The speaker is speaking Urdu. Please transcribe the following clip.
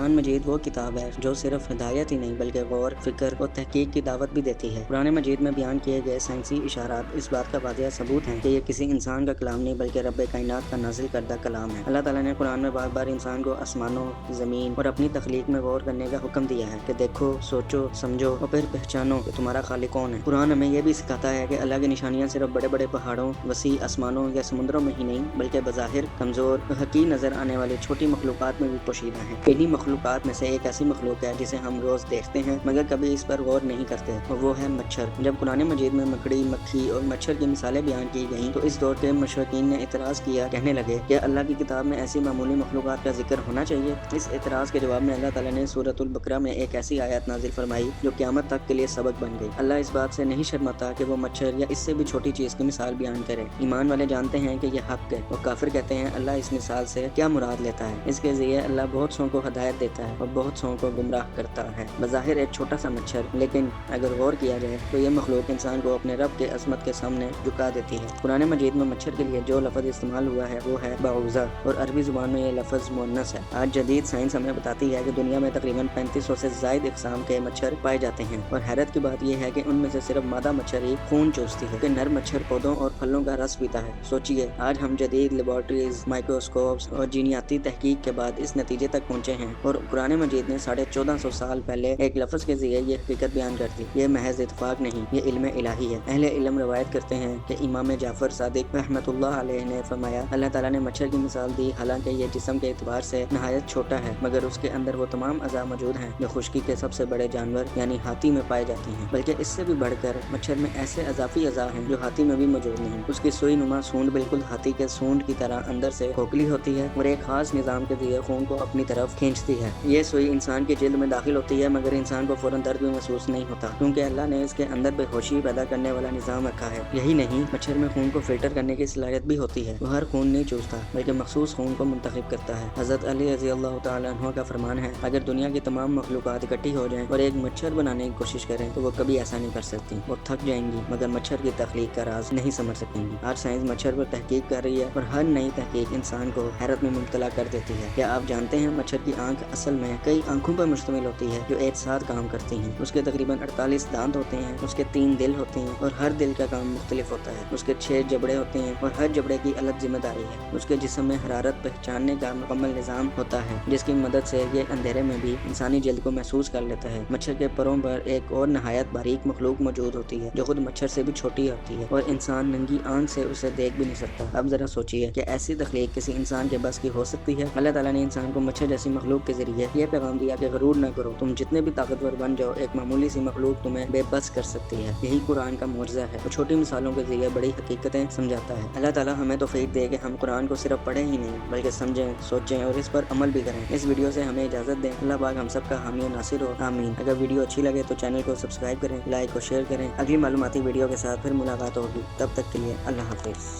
قرآن مجید وہ کتاب ہے جو صرف ہدایت ہی نہیں بلکہ غور، فکر اور تحقیق کی دعوت بھی دیتی ہے۔ قرآن مجید میں بیان کیے گئے سائنسی اشارات اس بات کا واضح ثبوت ہیں کہ یہ کسی انسان کا کلام نہیں بلکہ رب کائنات کا نازل کردہ کلام ہے۔ اللہ تعالیٰ نے قرآن میں بار بار انسان کو آسمانوں، زمین اور اپنی تخلیق میں غور کرنے کا حکم دیا ہے کہ دیکھو، سوچو، سمجھو اور پھر پہچانو کہ تمہارا خالق کون ہے۔ قرآن ہمیں یہ بھی سکھاتا ہے کہ اللہ کی نشانیاں صرف بڑے بڑے پہاڑوں، وسیع آسمانوں یا سمندروں میں ہی نہیں بلکہ بظاہر کمزور اور حقیر نظر آنے والی چھوٹی مخلوقات میں بھی پوشیدہ ہیں۔ انہی مخلوقات میں سے ایک ایسی مخلوق ہے جسے ہم روز دیکھتے ہیں مگر کبھی اس پر غور نہیں کرتے، اور وہ ہے مچھر۔ جب قرآن مجید میں مکڑی، مکھی اور مچھر کی مثالیں بیان کی گئیں تو اس دور کے مشرکین نے اعتراض کیا، کہنے لگے کہ اللہ کی کتاب میں ایسی معمولی مخلوقات کا ذکر ہونا چاہیے۔ اس اعتراض کے جواب میں اللہ تعالیٰ نے سورۃ البقرہ میں ایک ایسی آیت نازل فرمائی جو قیامت تک کے لیے سبق بن گئی۔ اللہ اس بات سے نہیں شرماتا کہ وہ مچھر یا اس سے بھی چھوٹی چیز کی مثال بیان کرے۔ ایمان والے جانتے ہیں کہ یہ حق ہے، اور کافر کہتے ہیں اللہ اس مثال سے کیا مراد لیتا ہے۔ اس کے ذریعے اللہ بہت سوں کو ہدایت دیتا ہے اور بہت سوں کو گمراہ کرتا ہے۔ بظاہر ایک چھوٹا سا مچھر، لیکن اگر غور کیا جائے تو یہ مخلوق انسان کو اپنے رب کے عظمت کے سامنے جھکا دیتی ہے۔ قرآن مجید میں مچھر کے لیے جو لفظ استعمال ہوا ہے وہ ہے بعوضہ، اور عربی زبان میں یہ لفظ مؤنث ہے۔ آج جدید سائنس ہمیں بتاتی ہے کہ دنیا میں تقریباً 3500 سے زائد اقسام کے مچھر پائے جاتے ہیں، اور حیرت کی بات یہ ہے کہ ان میں سے صرف مادہ مچھر ہی خون چوستی ہے کہ نر مچھر پودوں اور پھلوں کا رس پیتا ہے۔ سوچئے، آج ہم جدید لیبارٹریز، مائکروسکوپس اور جینیاتی تحقیق کے بعد اس نتیجے تک پہنچے ہیں، اور قرآن مجید نے 1450 سال پہلے ایک لفظ کے ذریعے یہ حقیقت بیان کر دی۔ یہ محض اتفاق نہیں، یہ علم الہی ہے۔ اہل علم روایت کرتے ہیں کہ امام جعفر صادق رحمۃ اللہ علیہ نے فرمایا، اللہ تعالیٰ نے مچھر کی مثال دی، حالانکہ یہ جسم کے اعتبار سے نہایت چھوٹا ہے مگر اس کے اندر وہ تمام اعضاء موجود ہیں جو خشکی کے سب سے بڑے جانور یعنی ہاتھی میں پائے جاتے ہیں، بلکہ اس سے بھی بڑھ کر مچھر میں ایسے اضافی اعضاء ہیں جو ہاتھی میں بھی موجود نہیں۔ اس کی سوئی نما سونڈ بالکل ہاتھی کے سونڈ کی طرح اندر سے کھوکھلی ہوتی ہے اور ایک خاص نظام کے ذریعے خون کو اپنی طرف کھینچتی ہے۔ یہ سوئی انسان کی جلد میں داخل ہوتی ہے مگر انسان کو فوراً درد بھی محسوس نہیں ہوتا، کیونکہ اللہ نے اس کے اندر بے ہوشی پیدا کرنے والا نظام رکھا ہے۔ یہی نہیں، مچھر میں خون کو فلٹر کرنے کی صلاحیت بھی ہوتی ہے۔ وہ ہر خون نہیں چوستا بلکہ مخصوص خون کو منتخب کرتا ہے۔ حضرت علی رضی اللہ تعالیٰ عنہ کا فرمان ہے، اگر دنیا کی تمام مخلوقات اکٹھی ہو جائیں اور ایک مچھر بنانے کی کوشش کریں تو وہ کبھی ایسا نہیں کر سکتی۔ وہ تھک جائیں گی مگر مچھر کی تخلیق کا راز نہیں سمجھ سکیں گی۔ آج سائنس مچھر پر تحقیق کر رہی ہے اور ہر نئی تحقیق انسان کو حیرت میں مبتلا کر دیتی ہے۔ کیا آپ جانتے ہیں مچھر کی آنکھ اصل میں کئی آنکھوں پر مشتمل ہوتی ہے جو ایک ساتھ کام کرتی ہیں۔ اس کے تقریباً 48 دانت ہوتے ہیں، اس کے 3 دل ہوتے ہیں اور ہر دل کا کام مختلف ہوتا ہے۔ اس کے 6 جبڑے ہوتے ہیں اور ہر جبڑے کی الگ ذمہ داری ہے۔ اس کے جسم میں حرارت پہچاننے کا مکمل نظام ہوتا ہے جس کی مدد سے یہ اندھیرے میں بھی انسانی جلد کو محسوس کر لیتا ہے۔ مچھر کے پروں پر ایک اور نہایت باریک مخلوق موجود ہوتی ہے جو خود مچھر سے بھی چھوٹی ہوتی ہے اور انسان ننگی آنکھ سے اسے دیکھ بھی نہیں سکتا۔ اب ذرا سوچئے کہ ایسی تخلیق کسی انسان کے بس کی ہو سکتی ہے؟ اللہ تعالیٰ نے انسان کو مچھر جیسی مخلوق کے ذریعے یہ پیغام دیا کہ غرور نہ کرو، تم جتنے بھی طاقتور بن جاؤ ایک معمولی سی مخلوق تمہیں بے بس کر سکتی ہے۔ یہی قرآن کا معجزہ ہے، وہ چھوٹی مثالوں کے ذریعے بڑی حقیقتیں سمجھاتا ہے۔ اللہ تعالیٰ ہمیں توفیق دے کہ ہم قرآن کو صرف پڑھیں ہی نہیں بلکہ سمجھیں، سوچیں اور اس پر عمل بھی کریں۔ اس ویڈیو سے ہمیں اجازت دیں۔ اللہ پاک ہم سب کا حامی و ناصر ہو، آمین۔ اگر ویڈیو اچھی لگے تو چینل کو سبسکرائب کریں، لائک اور شیئر کریں۔ اگلی معلوماتی ویڈیو کے ساتھ پھر ملاقات ہوگی، تب تک کے لیے اللہ حافظ۔